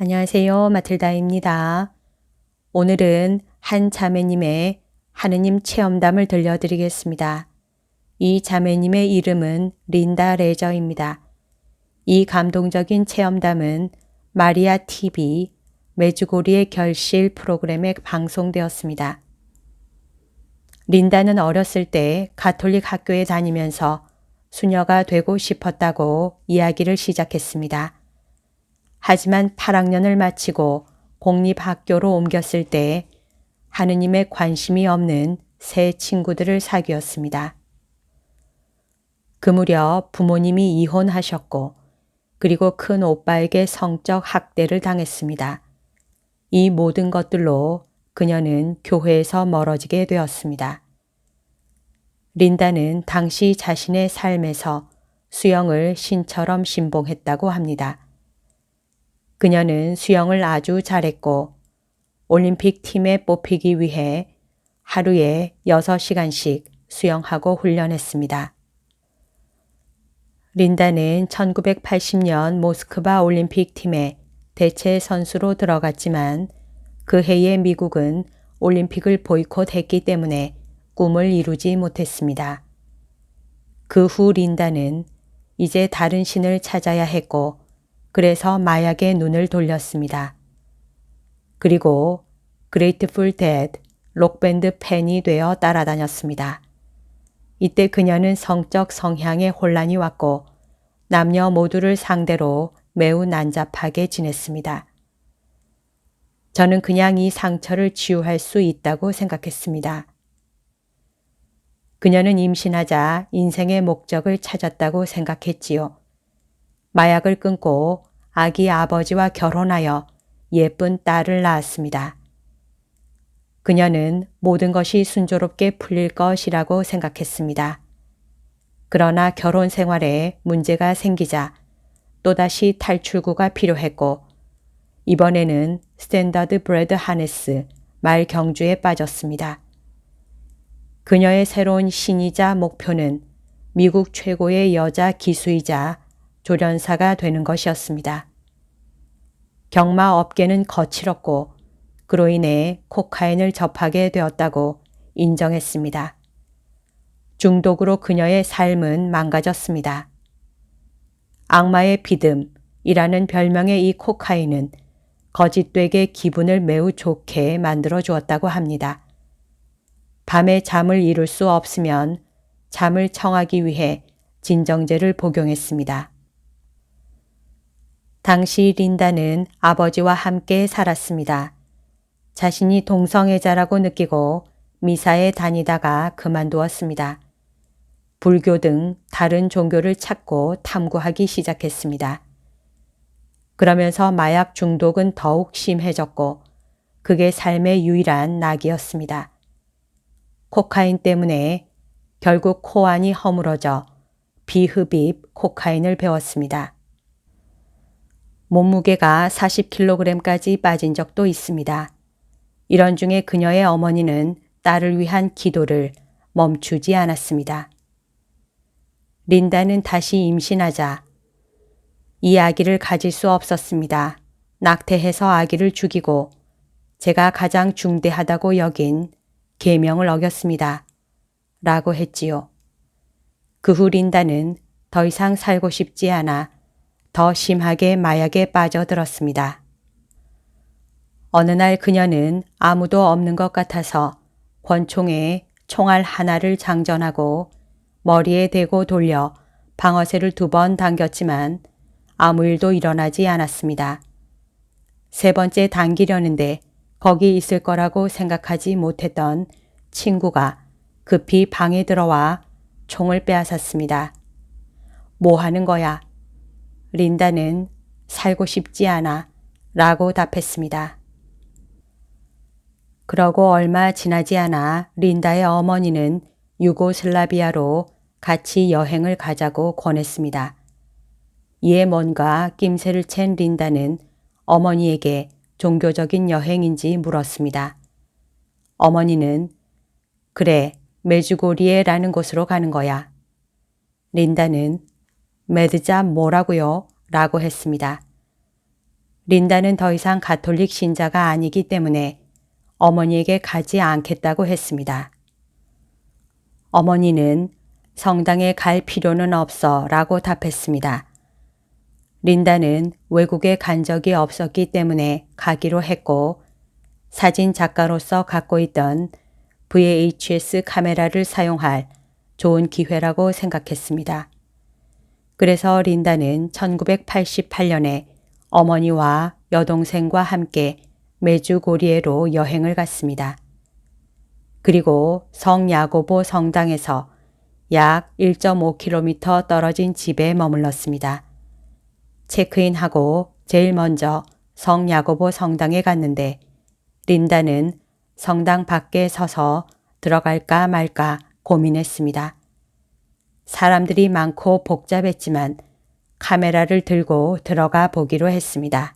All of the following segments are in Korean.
안녕하세요. 마틀다입니다. 오늘은 한 자매님의 하느님 체험담을 들려드리겠습니다. 이 자매님의 이름은 린다 레저입니다. 이 감동적인 체험담은 마리아 TV 메주고리의 결실 프로그램에 방송되었습니다. 린다는 어렸을 때 가톨릭 학교에 다니면서 수녀가 되고 싶었다고 이야기를 시작했습니다. 하지만 8학년을 마치고 공립학교로 옮겼을 때 하느님의 관심이 없는 새 친구들을 사귀었습니다. 그 무렵 부모님이 이혼하셨고 그리고 큰 오빠에게 성적 학대를 당했습니다. 이 모든 것들로 그녀는 교회에서 멀어지게 되었습니다. 린다는 당시 자신의 삶에서 수영을 신처럼 신봉했다고 합니다. 그녀는 수영을 아주 잘했고 올림픽 팀에 뽑히기 위해 하루에 6시간씩 수영하고 훈련했습니다. 린다는 1980년 모스크바 올림픽 팀에 대체 선수로 들어갔지만 그 해에 미국은 올림픽을 보이콧했기 때문에 꿈을 이루지 못했습니다. 그 후 린다는 이제 다른 신을 찾아야 했고 그래서 마약에 눈을 돌렸습니다. 그리고 그레이트풀 데드 록밴드 팬이 되어 따라다녔습니다. 이때 그녀는 성적 성향에 혼란이 왔고 남녀 모두를 상대로 매우 난잡하게 지냈습니다. 저는 그냥 이 상처를 치유할 수 있다고 생각했습니다. 그녀는 임신하자 인생의 목적을 찾았다고 생각했지요. 마약을 끊고 아기 아버지와 결혼하여 예쁜 딸을 낳았습니다. 그녀는 모든 것이 순조롭게 풀릴 것이라고 생각했습니다. 그러나 결혼 생활에 문제가 생기자 또다시 탈출구가 필요했고 이번에는 스탠더드 브레드 하네스 말 경주에 빠졌습니다. 그녀의 새로운 신이자 목표는 미국 최고의 여자 기수이자 조련사가 되는 것이었습니다. 경마 업계는 거칠었고 그로 인해 코카인을 접하게 되었다고 인정했습니다. 중독으로 그녀의 삶은 망가졌습니다. 악마의 비듬이라는 별명의 이 코카인은 거짓되게 기분을 매우 좋게 만들어 주었다고 합니다. 밤에 잠을 이룰 수 없으면 잠을 청하기 위해 진정제를 복용했습니다. 당시 린다는 아버지와 함께 살았습니다. 자신이 동성애자라고 느끼고 미사에 다니다가 그만두었습니다. 불교 등 다른 종교를 찾고 탐구하기 시작했습니다. 그러면서 마약 중독은 더욱 심해졌고 그게 삶의 유일한 낙이었습니다. 코카인 때문에 결국 코 안이 허물어져 비흡입 코카인을 배웠습니다. 몸무게가 40kg까지 빠진 적도 있습니다. 이런 중에 그녀의 어머니는 딸을 위한 기도를 멈추지 않았습니다. 린다는 다시 임신하자 이 아기를 가질 수 없었습니다. 낙태해서 아기를 죽이고 제가 가장 중대하다고 여긴 계명을 어겼습니다. 라고 했지요. 그 후 린다는 더 이상 살고 싶지 않아 더 심하게 마약에 빠져들었습니다. 어느 날 그녀는 아무도 없는 것 같아서 권총에 총알 하나를 장전하고 머리에 대고 돌려 방어쇠를 2번 당겼지만 아무 일도 일어나지 않았습니다. 3번째 당기려는데 거기 있을 거라고 생각하지 못했던 친구가 급히 방에 들어와 총을 빼앗았습니다. 뭐 하는 거야? 린다는 살고 싶지 않아 라고 답했습니다. 그러고 얼마 지나지 않아 린다의 어머니는 유고슬라비아로 같이 여행을 가자고 권했습니다. 이에 뭔가 낌새를 챈 린다는 어머니에게 종교적인 여행인지 물었습니다. 어머니는 그래, 메주고리에라는 곳으로 가는 거야. 린다는 메드자 뭐라고요? 라고 했습니다. 린다는 더 이상 가톨릭 신자가 아니기 때문에 어머니에게 가지 않겠다고 했습니다. 어머니는 성당에 갈 필요는 없어 라고 답했습니다. 린다는 외국에 간 적이 없었기 때문에 가기로 했고 사진 작가로서 갖고 있던 VHS 카메라를 사용할 좋은 기회라고 생각했습니다. 그래서 린다는 1988년에 어머니와 여동생과 함께 메주고리에로 여행을 갔습니다. 그리고 성야고보 성당에서 약 1.5km 떨어진 집에 머물렀습니다. 체크인하고 제일 먼저 성야고보 성당에 갔는데 린다는 성당 밖에 서서 들어갈까 말까 고민했습니다. 사람들이 많고 복잡했지만 카메라를 들고 들어가 보기로 했습니다.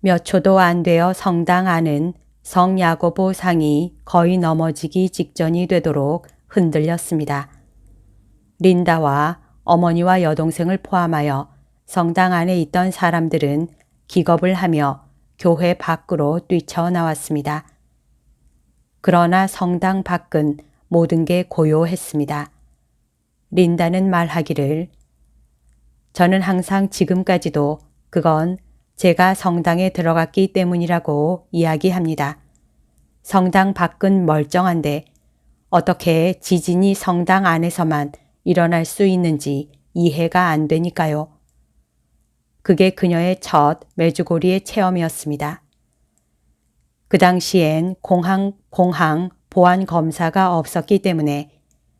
몇 초도 안 되어 성당 안은 성야고보 상이 거의 넘어지기 직전이 되도록 흔들렸습니다. 린다와 어머니와 여동생을 포함하여 성당 안에 있던 사람들은 기겁을 하며 교회 밖으로 뛰쳐나왔습니다. 그러나 성당 밖은 모든 게 고요했습니다. 린다는 말하기를 저는 항상 지금까지도 그건 제가 성당에 들어갔기 때문이라고 이야기합니다. 성당 밖은 멀쩡한데 어떻게 지진이 성당 안에서만 일어날 수 있는지 이해가 안 되니까요. 그게 그녀의 첫 메주고리의 체험이었습니다. 그 당시엔 공항 보안 검사가 없었기 때문에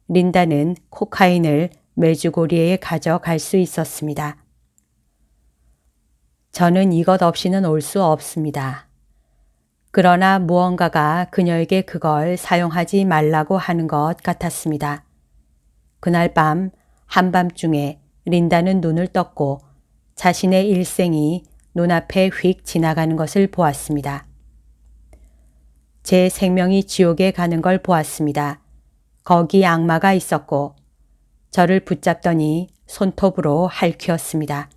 린다는 코카인을 메주고리에 가져갈 수 있었습니다. 저는 이것 없이는 올 수 없습니다. 그러나 무언가가 그녀에게 그걸 사용하지 말라고 하는 것 같았습니다. 그날 밤 한밤중에 린다는 눈을 떴고 자신의 일생이 눈앞에 휙 지나가는 것을 보았습니다. 제 생명이 지옥에 가는 걸 보았습니다. 거기 악마가 있었고 저를 붙잡더니 손톱으로 핥히었습니다.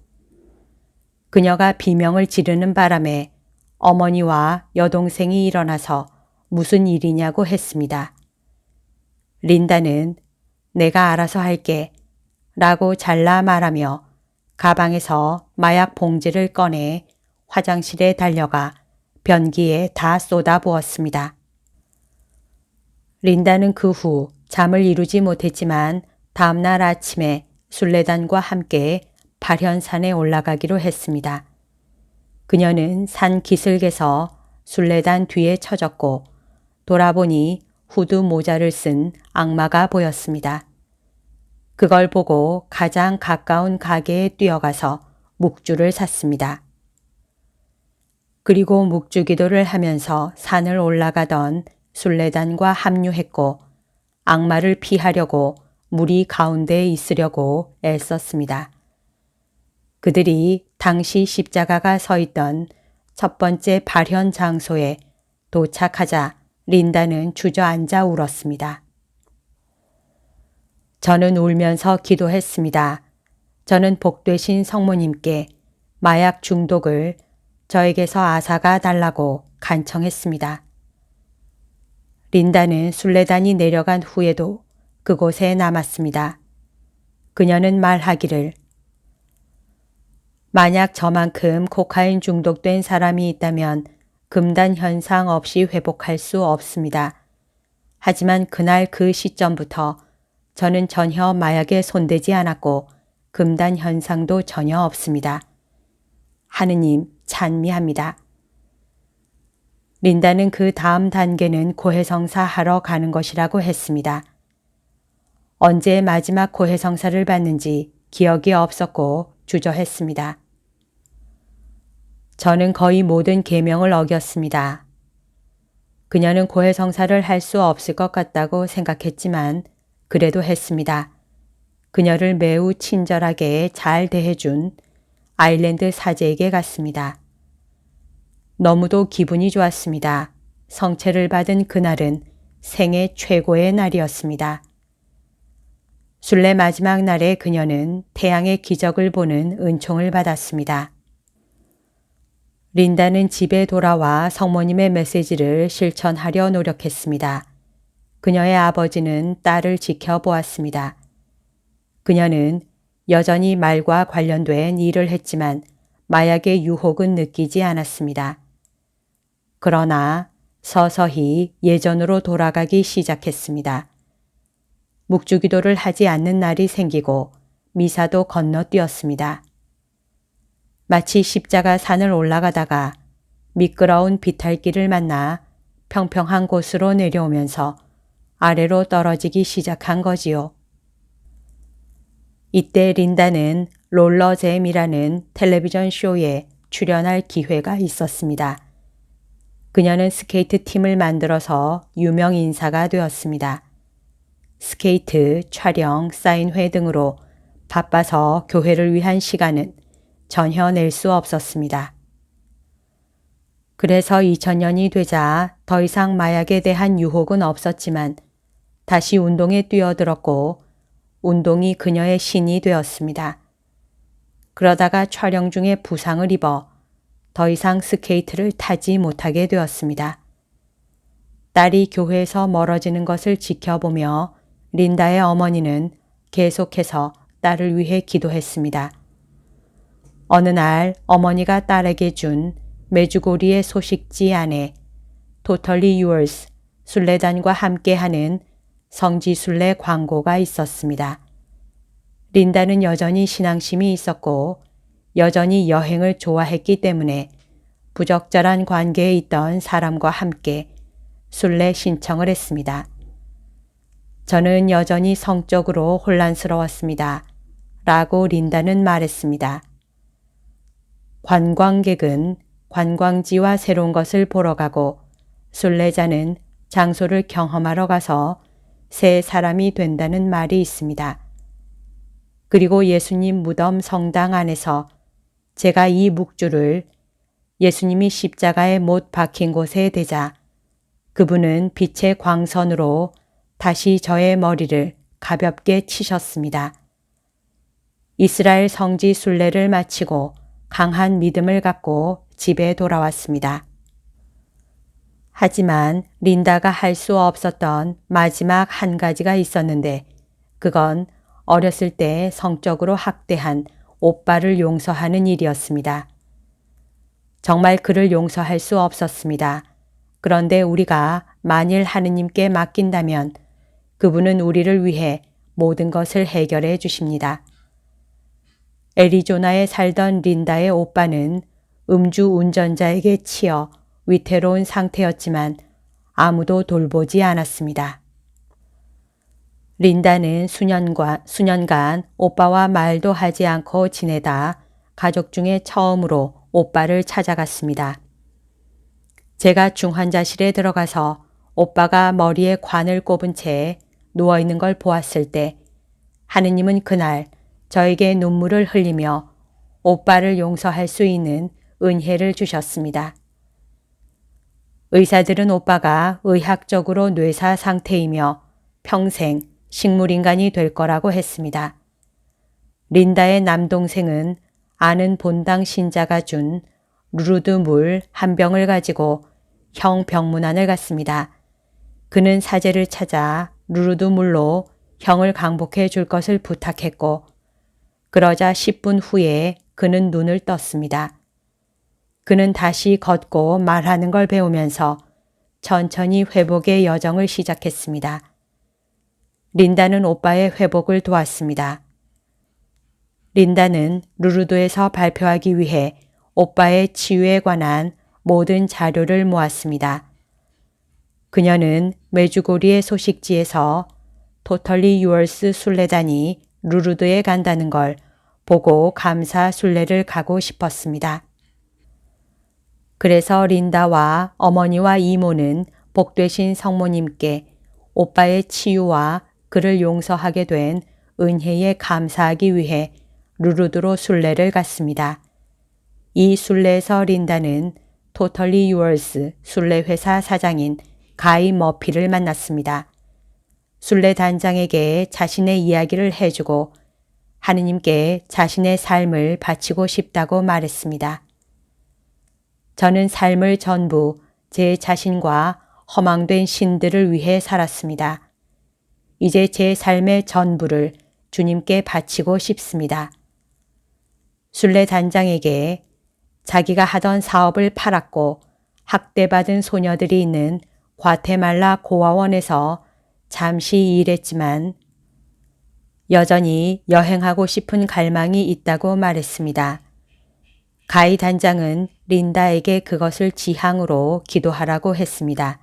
그녀가 비명을 지르는 바람에 어머니와 여동생이 일어나서 무슨 일이냐고 했습니다. 린다는 내가 알아서 할게 라고 잘라 말하며 가방에서 마약 봉지를 꺼내 화장실에 달려가 변기에 다 쏟아부었습니다. 린다는 그 후 잠을 이루지 못했지만 다음날 아침에 순례단과 함께 발현산에 올라가기로 했습니다. 그녀는 산 기슭에서 순례단 뒤에 처졌고 돌아보니 후드 모자를 쓴 악마가 보였습니다. 그걸 보고 가장 가까운 가게에 뛰어가서 묵주를 샀습니다. 그리고 묵주 기도를 하면서 산을 올라가던 순례단과 합류했고 악마를 피하려고 무리 가운데에 있으려고 애썼습니다. 그들이 당시 십자가가 서 있던 첫 번째 발현 장소에 도착하자 린다는 주저앉아 울었습니다. 저는 울면서 기도했습니다. 저는 복되신 성모님께 마약 중독을 저에게서 앗아가 달라고 간청했습니다. 린다는 순례단이 내려간 후에도 그곳에 남았습니다. 그녀는 말하기를 만약 저만큼 코카인 중독된 사람이 있다면 금단 현상 없이 회복할 수 없습니다. 하지만 그날 그 시점부터 저는 전혀 마약에 손대지 않았고 금단 현상도 전혀 없습니다. 하느님 찬미합니다. 린다는 그 다음 단계는 고해성사 하러 가는 것이라고 했습니다. 언제 마지막 고해성사를 받는지 기억이 없었고 주저했습니다. 저는 거의 모든 계명을 어겼습니다. 그녀는 고해성사를 할 수 없을 것 같다고 생각했지만 그래도 했습니다. 그녀를 매우 친절하게 잘 대해준 아일랜드 사제에게 갔습니다. 너무도 기분이 좋았습니다. 성체를 받은 그날은 생애 최고의 날이었습니다. 순례 마지막 날에 그녀는 태양의 기적을 보는 은총을 받았습니다. 린다는 집에 돌아와 성모님의 메시지를 실천하려 노력했습니다. 그녀의 아버지는 딸을 지켜보았습니다. 그녀는 여전히 말과 관련된 일을 했지만 마약의 유혹은 느끼지 않았습니다. 그러나 서서히 예전으로 돌아가기 시작했습니다. 묵주기도를 하지 않는 날이 생기고 미사도 건너뛰었습니다. 마치 십자가 산을 올라가다가 미끄러운 비탈길을 만나 평평한 곳으로 내려오면서 아래로 떨어지기 시작한 거지요. 이때 린다는 롤러잼이라는 텔레비전 쇼에 출연할 기회가 있었습니다. 그녀는 스케이트 팀을 만들어서 유명 인사가 되었습니다. 스케이트, 촬영, 사인회 등으로 바빠서 교회를 위한 시간은 전혀 낼 수 없었습니다. 그래서 2000년이 되자 더 이상 마약에 대한 유혹은 없었지만 다시 운동에 뛰어들었고 운동이 그녀의 신이 되었습니다. 그러다가 촬영 중에 부상을 입어 더 이상 스케이트를 타지 못하게 되었습니다. 딸이 교회에서 멀어지는 것을 지켜보며 린다의 어머니는 계속해서 딸을 위해 기도했습니다. 어느 날 어머니가 딸에게 준 메주고리의 소식지 안에 Totally Yours 순례단과 함께하는 성지순례 광고가 있었습니다. 린다는 여전히 신앙심이 있었고 여전히 여행을 좋아했기 때문에 부적절한 관계에 있던 사람과 함께 순례 신청을 했습니다. 저는 여전히 성적으로 혼란스러웠습니다. 라고 린다는 말했습니다. 관광객은 관광지와 새로운 것을 보러 가고 순례자는 장소를 경험하러 가서 새 사람이 된다는 말이 있습니다. 그리고 예수님 무덤 성당 안에서 제가 이 묵주를 예수님이 십자가에 못 박힌 곳에 대자 그분은 빛의 광선으로 다시 저의 머리를 가볍게 치셨습니다. 이스라엘 성지 순례를 마치고 강한 믿음을 갖고 집에 돌아왔습니다. 하지만 린다가 할 수 없었던 마지막 한 가지가 있었는데 그건 어렸을 때 성적으로 학대한 오빠를 용서하는 일이었습니다. 정말 그를 용서할 수 없었습니다. 그런데 우리가 만일 하느님께 맡긴다면 그분은 우리를 위해 모든 것을 해결해 주십니다. 애리조나에 살던 린다의 오빠는 음주 운전자에게 치여 위태로운 상태였지만 아무도 돌보지 않았습니다. 린다는 수년간 오빠와 말도 하지 않고 지내다 가족 중에 처음으로 오빠를 찾아갔습니다. 제가 중환자실에 들어가서 오빠가 머리에 관을 꼽은 채 누워있는 걸 보았을 때 하느님은 그날 저에게 눈물을 흘리며 오빠를 용서할 수 있는 은혜를 주셨습니다. 의사들은 오빠가 의학적으로 뇌사 상태이며 평생 식물인간이 될 거라고 했습니다. 린다의 남동생은 아는 본당 신자가 준 루르드 물 한 병을 가지고 형 병문안을 갔습니다. 그는 사제를 찾아 루르드 물로 형을 강복해 줄 것을 부탁했고 그러자 10분 후에 그는 눈을 떴습니다. 그는 다시 걷고 말하는 걸 배우면서 천천히 회복의 여정을 시작했습니다. 린다는 오빠의 회복을 도왔습니다. 린다는 루르드에서 발표하기 위해 오빠의 치유에 관한 모든 자료를 모았습니다. 그녀는 메주고리의 소식지에서 Totally Yours 순례단이 루르드에 간다는 걸 보고 감사 순례를 가고 싶었습니다. 그래서 린다와 어머니와 이모는 복되신 성모님께 오빠의 치유와 그를 용서하게 된 은혜에 감사하기 위해 루르드로 순례를 갔습니다. 이 순례에서 린다는 Totally Yours 순례회사 사장인 가이 머피를 만났습니다. 순례단장에게 자신의 이야기를 해주고 하느님께 자신의 삶을 바치고 싶다고 말했습니다. 저는 삶을 전부 제 자신과 허망된 신들을 위해 살았습니다. 이제 제 삶의 전부를 주님께 바치고 싶습니다. 순례 단장에게 자기가 하던 사업을 팔았고 학대받은 소녀들이 있는 과테말라 고아원에서 잠시 일했지만 여전히 여행하고 싶은 갈망이 있다고 말했습니다. 가이 단장은 린다에게 그것을 지향으로 기도하라고 했습니다.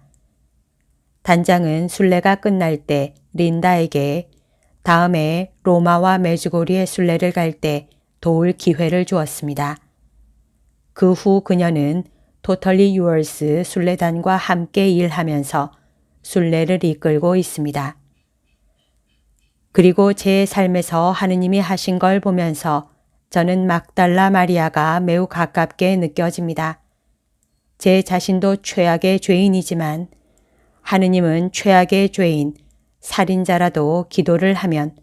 단장은 순례가 끝날 때 린다에게 다음에 로마와 메주고리에 순례를 갈 때 도울 기회를 주었습니다. 그 후 그녀는 Totally Yours 순례단과 함께 일하면서 순례를 이끌고 있습니다. 그리고 제 삶에서 하느님이 하신 걸 보면서 저는 막달라 마리아가 매우 가깝게 느껴집니다. 제 자신도 최악의 죄인이지만 하느님은 최악의 죄인, 살인자라도 기도를 하면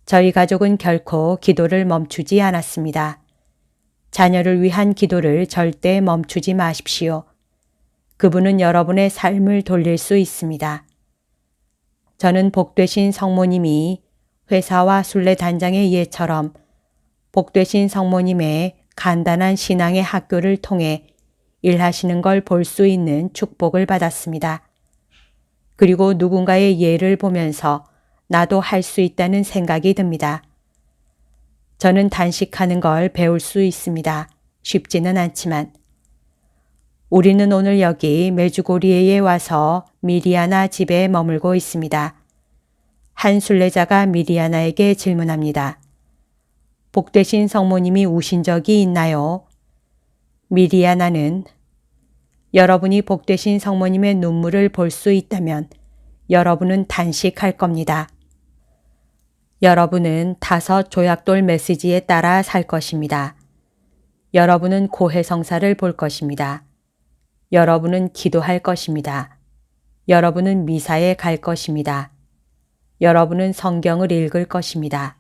저희 가족은 결코 기도를 멈추지 않았습니다. 자녀를 위한 기도를 절대 멈추지 마십시오. 그분은 여러분의 삶을 돌릴 수 있습니다. 저는 복되신 성모님이 회사와 순례 단장의 예처럼 복되신 성모님의 간단한 신앙의 학교를 통해 일하시는 걸 볼 수 있는 축복을 받았습니다. 그리고 누군가의 예를 보면서 나도 할 수 있다는 생각이 듭니다. 저는 단식하는 걸 배울 수 있습니다. 쉽지는 않지만. 우리는 오늘 여기 메주고리에에 와서 미리아나 집에 머물고 있습니다. 한 순례자가 미리아나에게 질문합니다. 복되신 성모님이 우신 적이 있나요? 미리아나는 여러분이 복되신 성모님의 눈물을 볼 수 있다면 여러분은 단식할 겁니다. 여러분은 5 조약돌 메시지에 따라 살 것입니다. 여러분은 고해성사를 볼 것입니다. 여러분은 기도할 것입니다. 여러분은 미사에 갈 것입니다. 여러분은 성경을 읽을 것입니다.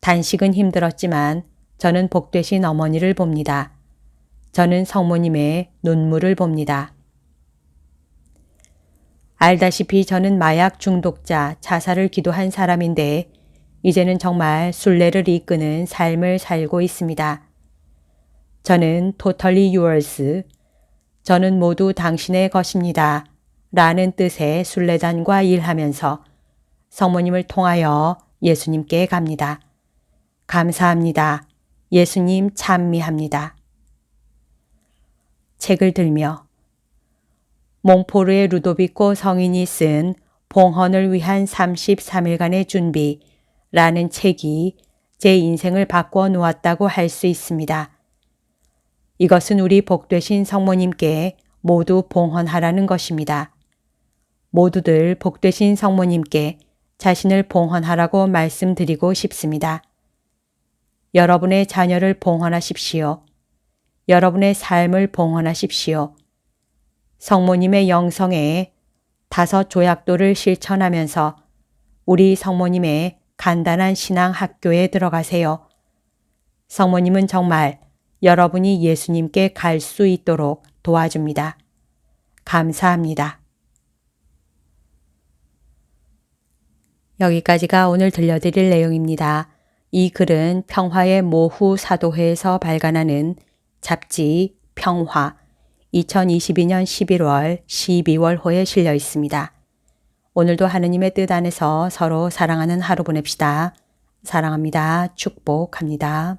단식은 힘들었지만 저는 복되신 어머니를 봅니다. 저는 성모님의 눈물을 봅니다. 알다시피 저는 마약 중독자, 자살을 기도한 사람인데 이제는 정말 순례를 이끄는 삶을 살고 있습니다. 저는 Totally Yours, 저는 모두 당신의 것입니다. 라는 뜻의 순례단과 일하면서 성모님을 통하여 예수님께 갑니다. 감사합니다. 예수님 찬미합니다. 책을 들며 몽포르의 루도비코 성인이 쓴 봉헌을 위한 33일간의 준비라는 책이 제 인생을 바꿔 놓았다고 할 수 있습니다. 이것은 우리 복되신 성모님께 모두 봉헌하라는 것입니다. 모두들 복되신 성모님께 자신을 봉헌하라고 말씀드리고 싶습니다. 여러분의 자녀를 봉헌하십시오. 여러분의 삶을 봉헌하십시오. 성모님의 영성에 5 조약도를 실천하면서 우리 성모님의 간단한 신앙 학교에 들어가세요. 성모님은 정말 여러분이 예수님께 갈 수 있도록 도와줍니다. 감사합니다. 여기까지가 오늘 들려드릴 내용입니다. 이 글은 평화의 모후 사도회에서 발간하는 잡지 평화 2022년 11월 12월호에 실려 있습니다. 오늘도 하느님의 뜻 안에서 서로 사랑하는 하루 보냅시다. 사랑합니다. 축복합니다.